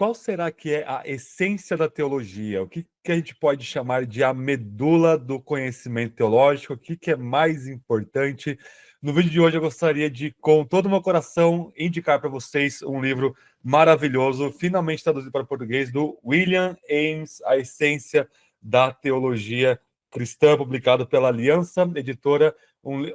qual será que é a essência da teologia? O que a gente pode chamar de a medula do conhecimento teológico? O que é mais importante? No vídeo de hoje eu gostaria de, com todo o meu coração, indicar para vocês um livro maravilhoso, finalmente traduzido para o português, do William Ames, A Essência da Teologia Cristã, publicado pela Aliança Editora.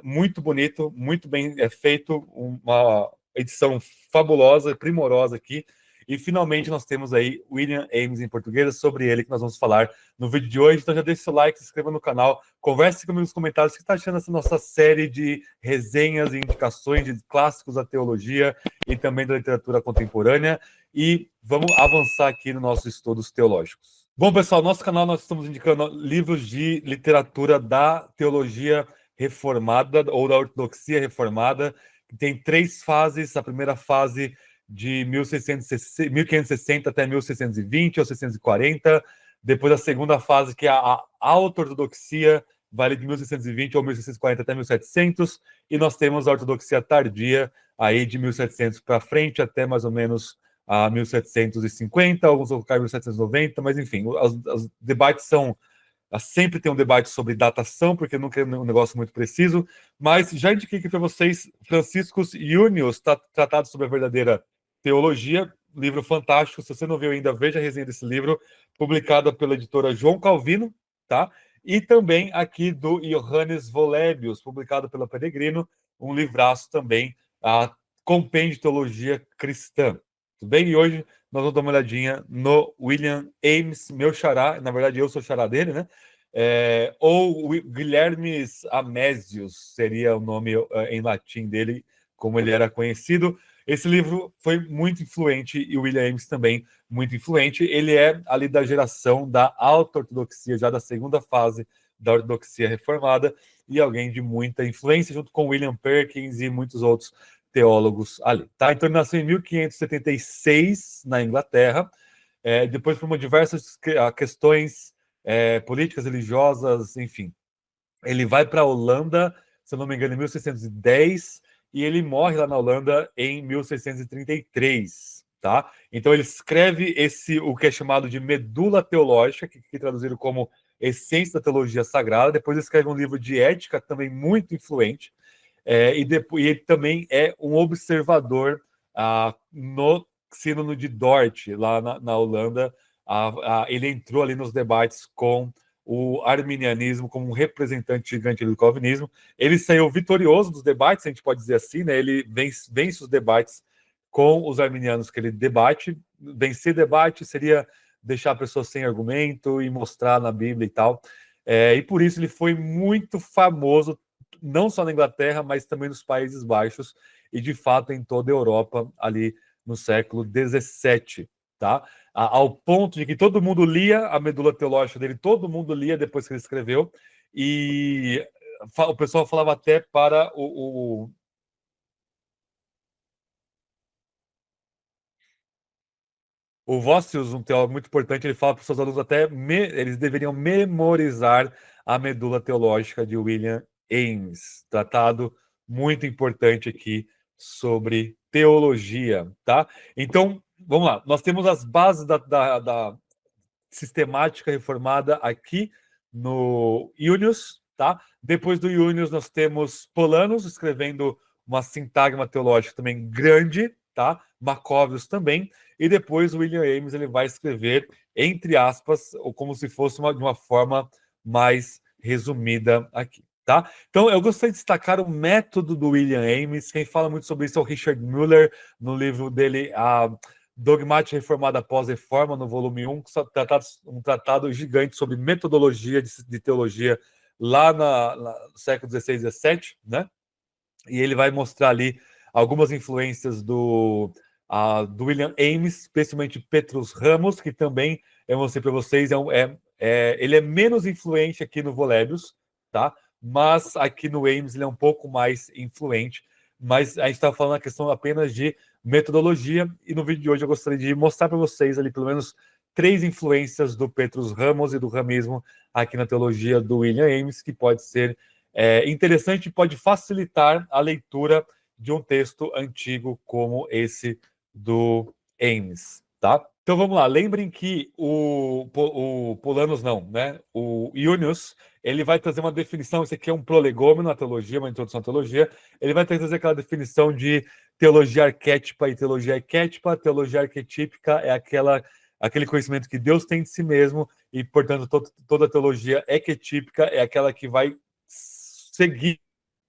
Muito bonito, muito bem feito, uma edição fabulosa, primorosa aqui. E finalmente nós temos aí William Ames em português, é sobre ele que nós vamos falar no vídeo de hoje. Então já deixe seu like, se inscreva no canal, converse comigo nos comentários o que está achando dessa nossa série de resenhas e indicações de clássicos da teologia e também da literatura contemporânea. E vamos avançar aqui nos nossos estudos teológicos. Bom, pessoal, no nosso canal nós estamos indicando livros de literatura da teologia reformada ou da ortodoxia reformada, que tem 3 fases. A primeira fase de 1560 até 1620 ou 640. Depois a segunda fase, que é a alta-ortodoxia, vale de 1620 ou 1640 até 1700. E nós temos a ortodoxia tardia, aí de 1700 para frente, até mais ou menos a 1750, alguns vão colocar 1790, mas enfim, os debates são... Sempre tem um debate sobre datação, porque nunca é um negócio muito preciso, mas já indiquei aqui para vocês Franciscus Junius, Tratado sobre a Verdadeira Teologia, livro fantástico. Se você não viu ainda, veja a resenha desse livro, publicada pela editora João Calvino, tá? E também aqui do Johannes Volebius, publicado pela Peregrino, um livraço também, a Compêndio de Teologia Cristã. Tudo bem? E hoje nós vamos dar uma olhadinha no William Ames, meu xará, na verdade eu sou xará dele, né? Ou Guilherme Amésios seria o nome em latim dele, como ele era conhecido. Esse livro foi muito influente e o William Ames também muito influente. Ele é ali da geração da alta ortodoxia, já da segunda fase da ortodoxia reformada, e alguém de muita influência, junto com William Perkins e muitos outros teólogos ali. Tá? Então ele nasceu em 1576 na Inglaterra, depois por diversas questões políticas, religiosas, enfim. Ele vai para a Holanda, se eu não me engano, em 1610, e ele morre lá na Holanda em 1633, tá? Então ele escreve o que é chamado de medula teológica, que traduziram como essência da teologia sagrada. Depois ele escreve um livro de ética também muito influente, e ele também é um observador no Sínodo de Dort, lá na Holanda. Ele entrou ali nos debates com o arminianismo como um representante gigante do calvinismo. Ele saiu vitorioso dos debates, a gente pode dizer assim, né? Ele vence os debates com os arminianos que ele debate. Vencer debate seria deixar a pessoa sem argumento e mostrar na Bíblia e tal. E por isso ele foi muito famoso, não só na Inglaterra, mas também nos Países Baixos e, de fato, em toda a Europa, ali no século XVII, tá? Ao ponto de que todo mundo lia a medula teológica dele, todo mundo lia depois que ele escreveu, e o pessoal falava até para o Vossius, um teólogo muito importante, ele fala para os seus alunos eles deveriam memorizar a medula teológica de William Ames, tratado muito importante aqui sobre teologia, tá? Então, vamos lá. Nós temos as bases da sistemática reformada aqui no Junius, tá? Depois do Junius nós temos Polanos escrevendo uma sintagma teológica também grande, tá? Macóvios também, e depois o William Ames ele vai escrever entre aspas, ou como se fosse de uma forma mais resumida aqui, tá? Então eu gostaria de destacar o método do William Ames. Quem fala muito sobre isso é o Richard Müller, no livro dele a Dogmática Reformada Pós-Reforma, no volume 1, um tratado gigante sobre metodologia de teologia lá no século XVI e XVII, né? E ele vai mostrar ali algumas influências do William Ames, especialmente Petrus Ramos, que também, eu mostrei para vocês, ele é menos influente aqui no Volebius, tá? Mas aqui no Ames ele é um pouco mais influente. Mas a gente está falando a questão apenas de metodologia, e no vídeo de hoje eu gostaria de mostrar para vocês ali pelo menos 3 influências do Petrus Ramos e do ramismo aqui na teologia do William Ames, que pode ser interessante e pode facilitar a leitura de um texto antigo como esse do Ames, tá? Então vamos lá, lembrem que o Polanos não, né? O Iunius, ele vai trazer uma definição, isso aqui é um prolegômeno na teologia, uma introdução à teologia, ele vai trazer aquela definição de teologia arquétipa e teologia arquétipa. Teologia arquetípica é aquele conhecimento que Deus tem de si mesmo, e, portanto, toda teologia arquetípica é aquela que vai seguir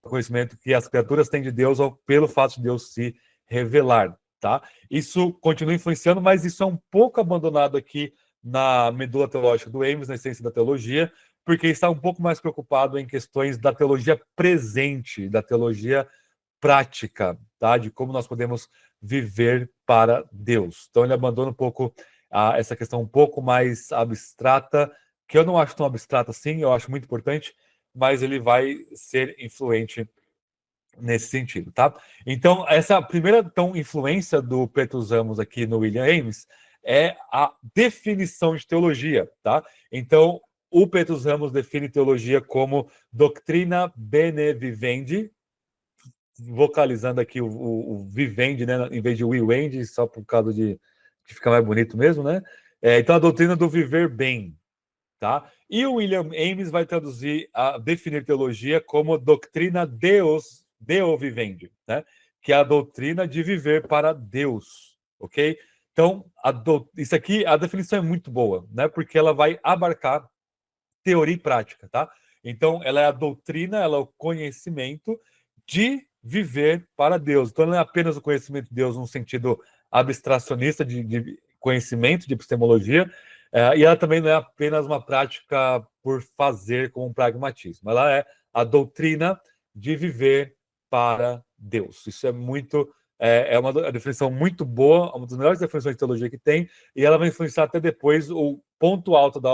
o conhecimento que as criaturas têm de Deus, ou pelo fato de Deus se revelar. Tá? Isso continua influenciando, mas isso é um pouco abandonado aqui na medula teológica do Ames, na essência da teologia, porque está um pouco mais preocupado em questões da teologia presente, da teologia prática, tá? De como nós podemos viver para Deus. Então ele abandona um pouco essa questão um pouco mais abstrata, que eu não acho tão abstrata assim, eu acho muito importante, mas ele vai ser influente nesse sentido, tá? Então, essa primeira influência do Petrus Ramos aqui no William Ames é a definição de teologia, tá? Então, o Petrus Ramos define teologia como doutrina bene vivendi, vocalizando aqui o vivendi, né, em vez de vivendi, só por causa de ficar mais bonito mesmo, né? Então, a doutrina do viver bem, tá? E o William Ames vai definir teologia como doutrina Deo vivendi, né? Que é a doutrina de viver para Deus, ok? Então, isso aqui, a definição é muito boa, né? Porque ela vai abarcar teoria e prática, tá? Então, ela é a doutrina, ela é o conhecimento de viver para Deus. Então, não é apenas o conhecimento de Deus num sentido abstracionista de conhecimento, de epistemologia, e ela também não é apenas uma prática por fazer com um pragmatismo. Ela é a doutrina de viver para Deus. Isso é muito... É uma definição muito boa, uma das melhores definições de teologia que tem, e ela vai influenciar até depois o ponto alto da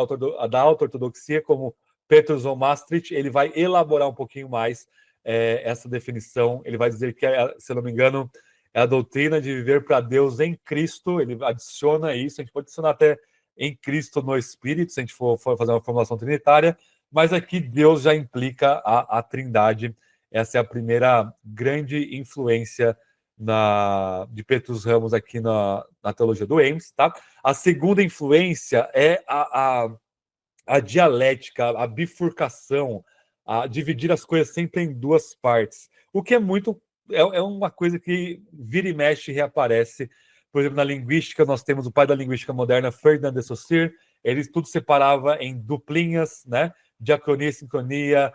auto-ortodoxia, como Petrus von Maastricht. Ele vai elaborar um pouquinho mais essa definição. Ele vai dizer que, se eu não me engano, é a doutrina de viver para Deus em Cristo. Ele adiciona isso, a gente pode adicionar até em Cristo no Espírito, se a gente for fazer uma formulação trinitária, mas aqui Deus já implica a Trindade. Essa é a primeira grande influência de Petrus Ramos aqui na teologia do Ames, tá? A segunda influência é a dialética, a bifurcação, a dividir as coisas sempre em duas partes, o que é muito... É uma coisa que vira e mexe e reaparece. Por exemplo, na linguística, nós temos o pai da linguística moderna, Ferdinand de Saussure. Ele tudo separava em duplinhas, né? Diacronia, sincronia,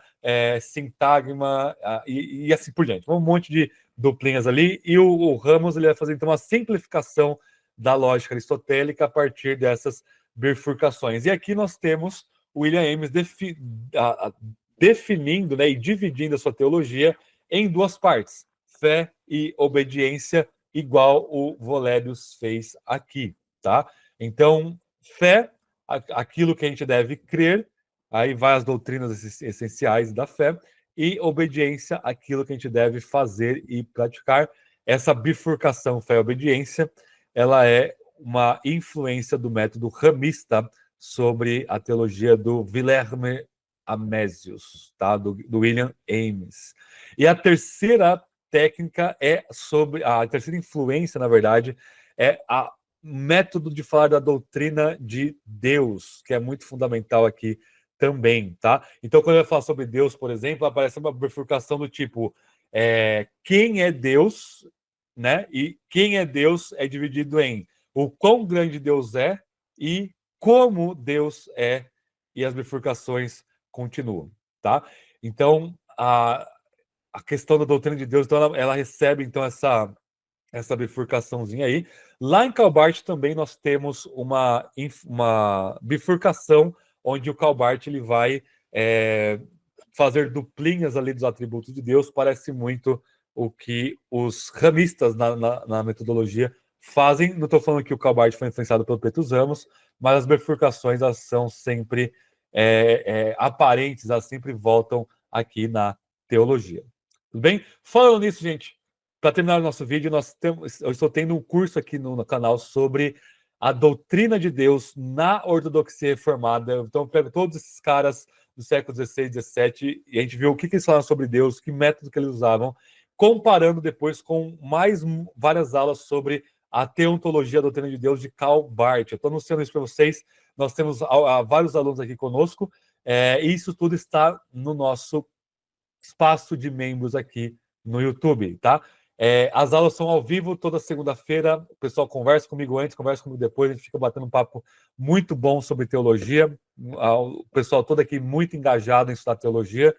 sintagma e assim por diante. Um monte de duplinhas ali. E o Ramos ele vai fazer então uma simplificação da lógica aristotélica a partir dessas bifurcações. E aqui nós temos o William Ames definindo, né, e dividindo a sua teologia em duas partes: fé e obediência, igual o Volébius fez aqui, tá? Então, fé, aquilo que a gente deve crer, aí vai as doutrinas essenciais da fé, e obediência, aquilo que a gente deve fazer e praticar. Essa bifurcação fé e obediência, ela é uma influência do método ramista sobre a teologia do Wilhelm Amesius, tá? do William Ames. E a terceira técnica a terceira influência, na verdade, é a método de falar da doutrina de Deus, que é muito fundamental aqui também, tá? Então, quando eu falo sobre Deus, por exemplo, aparece uma bifurcação do tipo quem é Deus, né? E quem é Deus é dividido em o quão grande Deus é e como Deus é, e as bifurcações continuam, tá? Então, a questão da doutrina de Deus, então ela recebe então essa bifurcaçãozinha aí. Lá em Calbart também nós temos uma bifurcação onde o Calbart ele vai fazer duplinhas ali dos atributos de Deus. Parece muito o que os ramistas na metodologia fazem. Não estou falando que o Calbart foi influenciado pelo Petrus Ramos, mas as bifurcações elas são sempre aparentes, elas sempre voltam aqui na teologia. Tudo bem? Falando nisso, gente, para terminar o nosso vídeo, eu estou tendo um curso aqui no canal sobre a doutrina de Deus na ortodoxia reformada. Então, eu pego todos esses caras do século XVI, XVII, e a gente viu o que eles falaram sobre Deus, que método que eles usavam, comparando depois com mais várias aulas sobre A Teontologia da Doutrina de Deus, de Karl Barth. Eu estou anunciando isso para vocês. Nós temos vários alunos aqui conosco. E isso tudo está no nosso espaço de membros aqui no YouTube, tá? As aulas são ao vivo toda segunda-feira. O pessoal conversa comigo antes, conversa comigo depois. A gente fica batendo um papo muito bom sobre teologia. O pessoal todo aqui muito engajado em estudar teologia.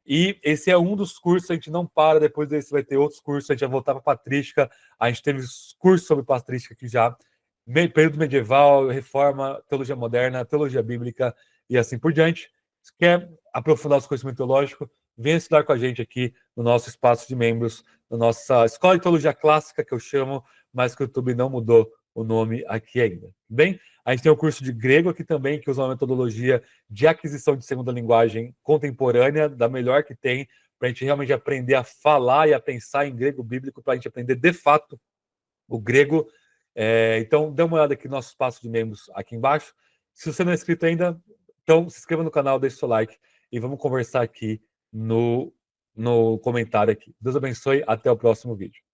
E esse é um dos cursos, a gente não para, depois desse vai ter outros cursos, a gente vai voltar para patrística, a gente teve cursos sobre patrística aqui já, período medieval, reforma, teologia moderna, teologia bíblica e assim por diante. Se quer aprofundar o conhecimento teológico, venha estudar com a gente aqui no nosso espaço de membros, na nossa escola de teologia clássica, que eu chamo, mas que o YouTube não mudou o nome aqui ainda. Bem, a gente tem o curso de grego aqui também, que usa uma metodologia de aquisição de segunda linguagem contemporânea, da melhor que tem, para a gente realmente aprender a falar e a pensar em grego bíblico, para a gente aprender de fato o grego. Então, dê uma olhada aqui no nosso espaço de membros aqui embaixo. Se você não é inscrito ainda, então se inscreva no canal, deixe seu like e vamos conversar aqui no comentário aqui. Deus abençoe, até o próximo vídeo.